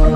Chief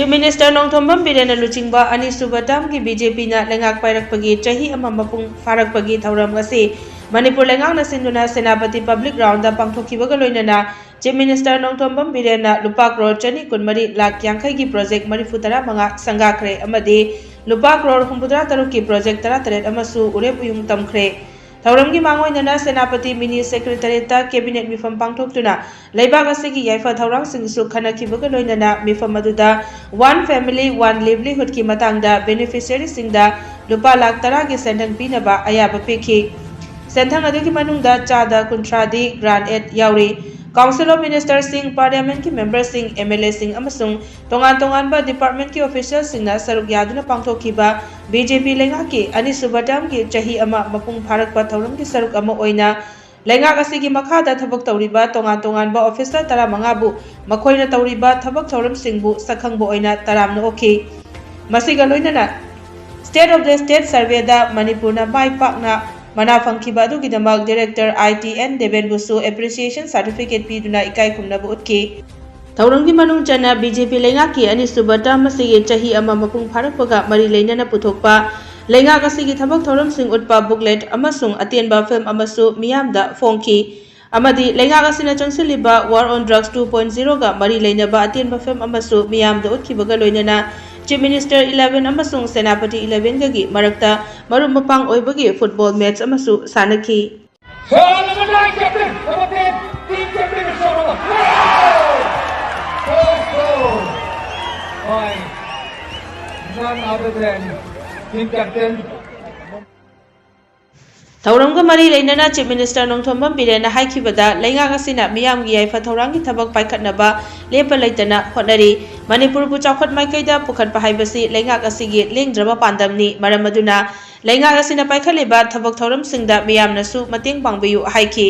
Minister Nongthombam Biren Luchingba Ani Subatam ki BJP na lengak pairak pagi chahi ama mapung farak pagi thauram ngasi Manipur lengak na sinduna Senapati Public Ground da pangthokibaga loinana Chief Minister Nongthombam Biren na Lupa Crore chani kunmari lak yankai ki project marifutara manga Sanggakhre amadi Lupa Crore humpudra taruk ki project tara taret amasu Urep Uyung Tamkhre Thauram ki mangoi nana Senapati Mini Secretariat ta Cabinet mifam pangthoktuna Laibag asigi yaifa thaurang singsu khanakibaga loinana mifam aduda One Family One Livelihood ki matangda beneficiary singda Lupa lak tara ki sentang pinaba ayaba peki Sentang adu ki manungda chada kuntradi grant aid yauri Council of Ministers sing Parliament ki members sing MLA sing amasung tongan ba department ki officials sing na saruk yaduna pangthokiba BJP lenga ki ani subatam ki chahi ama mapung pharak pa thauram ki saruk ama oina lenga asigi makhada thabak tawriba tongan ba officer tara mangabu makoina tawriba thabak thauram singbu sakhang bo oina taram no okay masiga loinana State of the State survey da Manipur na bai pak na Mana Fangkiba du Gidamak Director ITN Deben Busu Appreciation Certificate Piduna Ikai Kumna Butki. Taurang di Manung Jana BJP Lengaki Ani Subata Masigi Chahi Ama Mapung Parakpaga Mari Lena Putokpa Lenga Kasigi Tabak Tauram Sing Utpa Booklet Amasung Atien Ba Film Amasu Miyamda Fonki Amadi Lenga Kasina Changsiliba War on Drugs 2.0 Ga Mari Lena Ba Atien Ba Film Amasu Miyamda Utki Baga Loinana Chief Minister 11 amasung Senapati 11 gagi marakta marum mapang oibagi football match amasu sanaki. None other than team captain. Thauram ka mari leinana Chief Minister Nongthombam Biren na haikibada lenga kasina miyam gi yaifa thauram ki thabak paikhatnaba lepa leitana hotnari Manipur bu chawkhat maikaida pukhat pahaibasi lenga kasigi lengdraba pandamni maramaduna lenga kasina paikhaliba thabak thauram singda miyam nasu mateng pangbiyu haiki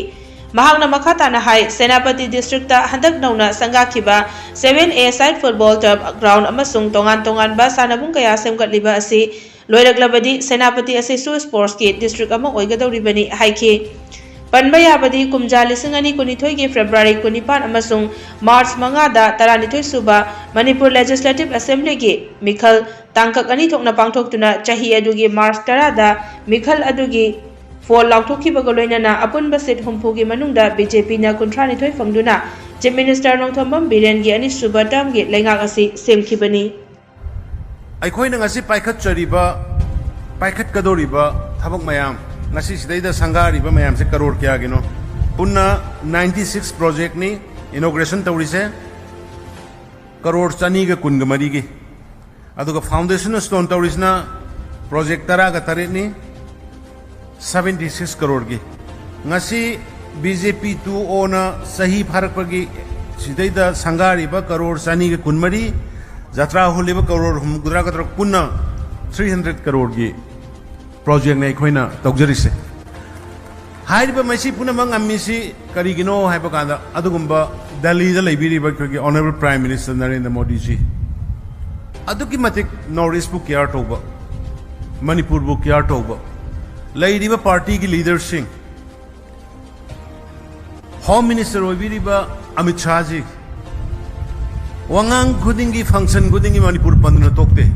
Mahakna makata na hai Senapati District ta handak nauna Sanggakhiba 7A side football turf ground amasung tongan ba sanabung kaya semgatliba asi Loiraglabadi Senapati Asesu Sports Kit District ama oigadawribani haiki Panba yabadi kumja lisingani kunithoi ki February kunipan amasung March mangada taranithoi suba Manipur Legislative Assembly ki Mikhal tangkak ani thokna pangthoktuna chahi adugi March tarada Mikhal adugi For Lauthoki Bagoloina upon Basit Humpugi Manunda BJP na Kuntranithoi Fangduna Chief Minister Nongthombam Biren gi ani Subatam gi lenga asi semkibani Aikoi na ngasi paikhat chariba paikhat kadoriba thabak mayam ngasi sidaida sangariba mayam se crore kya gino punna 96 project ni inauguration tawrise crore chani ga kungamari gi aduga foundation stone tawrisna project tara ga tare ni 76 crore gi ngasi BJP 2 ona sahi pharak pagi sidaida sangariba crore chani ga kunmari Jatra Holiba Crore Humgudra Punna 300 crore gi project na ikhoina tawjarise haiba masi puna mangamisi karigino haiba kanda adugumba Delhi da laibiriba ki honorable prime minister Narendra Modi ji aduki matik Northeast bu care toba Manipur bu care toba lairiba party ki leader sing home minister oibiriba Amit Shah ji Wangang Kudingi function Kudingi Manipur Pandana Tokte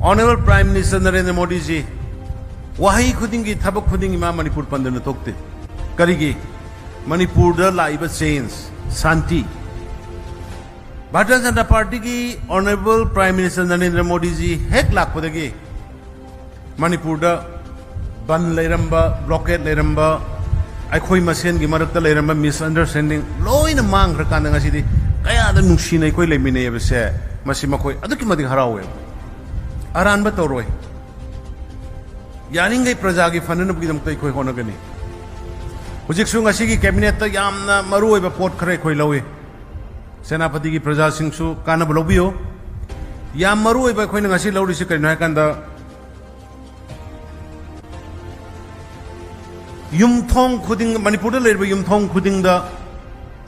Honorable Prime Minister Narendra Modi ji Wahi Kudingi Thabak Kudingi Ma Manipur Pandana Tokte Karigi Manipur da Laiba change Santi Bharatiya Janata Party ki Honorable Prime Minister Narendra Modi ji Hek Lakpadagi Manipur da Ban Lairamba Blockade Lairamba Aikhoi Masen ki Marakta Lairamba misunderstanding Loina Mang Rakanda Ngasidi Kaya ada nungsi na iko'y lamine yabese masima ko'y ado kimating harawe aran ba toroy yaning ngay prajagi fanan na bugidam ko'y hona gani hujik su nga sige cabinet ta yam na maruay ba pot kare ko'y lawi senapati ki praja sing su kana ba lobiyo yam maruay ba ko'y nga si lawri si kayo kanda yumthong kuding Manipur da layar ba yumthong kuding da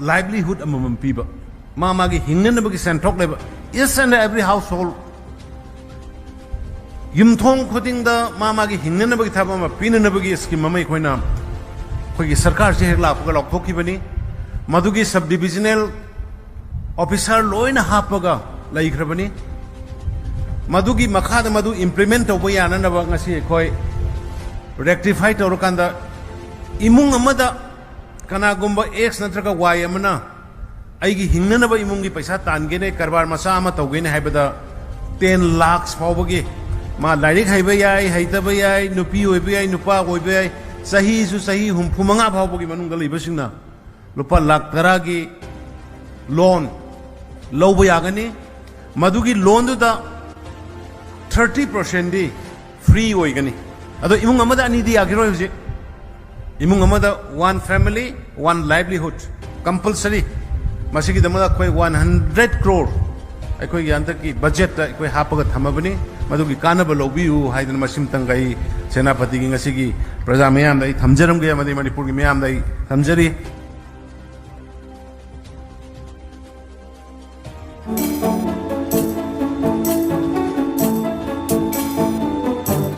livelihood amamam piba Mama gi hinna na bagi sentok leba each and every household ꯌꯨꯝꯊꯣꯡ ꯈꯨꯗꯤꯡꯗ ꯃꯥꯒꯤ ꯍꯤꯡꯅꯅꯕꯒꯤ ꯊꯕꯛ ꯑꯃ ꯄꯤꯅꯅꯕꯒꯤ scheme ꯑꯃ ꯑꯩꯈꯣꯏꯅ ꯑꯩꯈꯣꯏꯒꯤ ꯁꯔꯀꯥꯔꯁꯦ ꯍꯦꯛ ꯂꯥꯛꯄꯒ ꯂꯧꯊꯣꯛꯈꯤꯕꯅꯤ ꯃꯗꯨꯒꯤ ꯁꯕ ꯗꯤꯕꯤꯖꯅꯦꯜ ꯑꯣꯐꯤꯁꯥꯔ ꯂꯣꯏꯅ ꯍꯥꯞꯄꯒ ꯂꯩꯈ꯭ꯔꯕꯅꯤ ꯃꯗꯨꯒꯤ ꯃꯈꯥꯗ ꯃꯗꯨ ꯏꯝꯄ꯭ꯂꯤꯃꯦꯟ ꯇꯧꯕ ꯌꯥꯅꯅꯕ ꯉꯁꯤ ꯑꯩꯈꯣꯏ ꯔꯦꯛꯇꯤꯐꯥꯏ ꯇꯧꯔꯀꯥꯟꯗ ꯏꯃꯨꯡ ꯑꯃꯗ ꯀꯅꯥꯒꯨꯝꯕ X ꯅꯠꯇ꯭ꯔꯒ Y ꯑꯃꯅ ꯑꯩꯒꯤ ꯍꯤꯡꯅꯅꯕ ꯏꯃꯨꯡꯒꯤ ꯄꯩꯁꯥ ꯇꯥꯟꯒꯦꯅꯦ ꯀꯔꯕꯥꯔ ꯃꯆꯥ ꯑꯃ ꯇꯧꯒꯦꯅꯦ ꯍꯥꯏꯕꯗ 10 lakhs ꯐꯥꯎꯕꯒꯤ ꯃꯥ ꯂꯥꯏꯔꯤꯛ ꯍꯩꯕ ꯌꯥꯏ ꯍꯩꯇꯕ ꯌꯥꯏ ꯅꯨꯄꯤ ꯑꯣꯏꯕ ꯌꯥꯏ ꯅꯨꯄꯥ ꯑꯣꯏꯕ ꯌꯥꯏ ꯆꯍꯤꯁꯨ ꯆꯍꯤ 65 ꯐꯥꯎꯕꯒꯤ ꯃꯅꯨꯡꯗ ꯂꯩꯕꯁꯤꯡꯅ ꯂꯨꯄꯥ lakh 10ꯒꯤ ꯂꯣꯟ ꯂꯧꯕ ꯌꯥꯒꯅꯤ ꯃꯗꯨꯒꯤ ꯂꯣꯟꯗꯨꯗ 30% ꯗꯤ ꯐ꯭ꯔꯤ ꯑꯣꯏꯒꯅꯤ ꯑꯗꯣ ꯏꯃꯨꯡ ꯑꯃꯗ ꯑꯅꯤꯗꯤ ꯌꯥꯈꯤꯔꯣꯏ ꯍꯧꯖꯤꯛ ꯏꯃꯨꯡ ꯑꯃꯗ 1 family 1 livelihood compulsory ꯃꯁꯤꯒꯤꯗꯃꯛꯇ ꯑꯩꯈꯣꯏ 100 crore ꯑꯩꯈꯣꯏꯒꯤ ꯍꯟꯗꯛꯀꯤ ꯕꯖꯦꯠꯇ ꯑꯩꯈꯣꯏ ꯍꯥꯞꯄꯒ ꯊꯝꯃꯕꯅꯤ ꯃꯗꯨꯒꯤ ꯀꯥꯟꯅꯕ ꯂꯧꯕꯤꯌꯨ ꯍꯥꯏꯗꯅ ꯃꯁꯤꯃꯇꯪꯒ ꯑꯩ ꯁꯦꯅꯥꯄꯇꯤꯒꯤ ꯉꯁꯤꯒꯤ ꯄ꯭ꯔꯖꯥ ꯃꯌꯥꯝꯗ ꯑꯩ ꯊꯝꯖꯔꯝꯒꯦ ꯑꯃꯗꯤ ꯃꯅꯤꯄꯨꯔꯒꯤ ꯃꯌꯥꯝꯗ ꯑꯩ ꯊꯝꯖꯔꯤ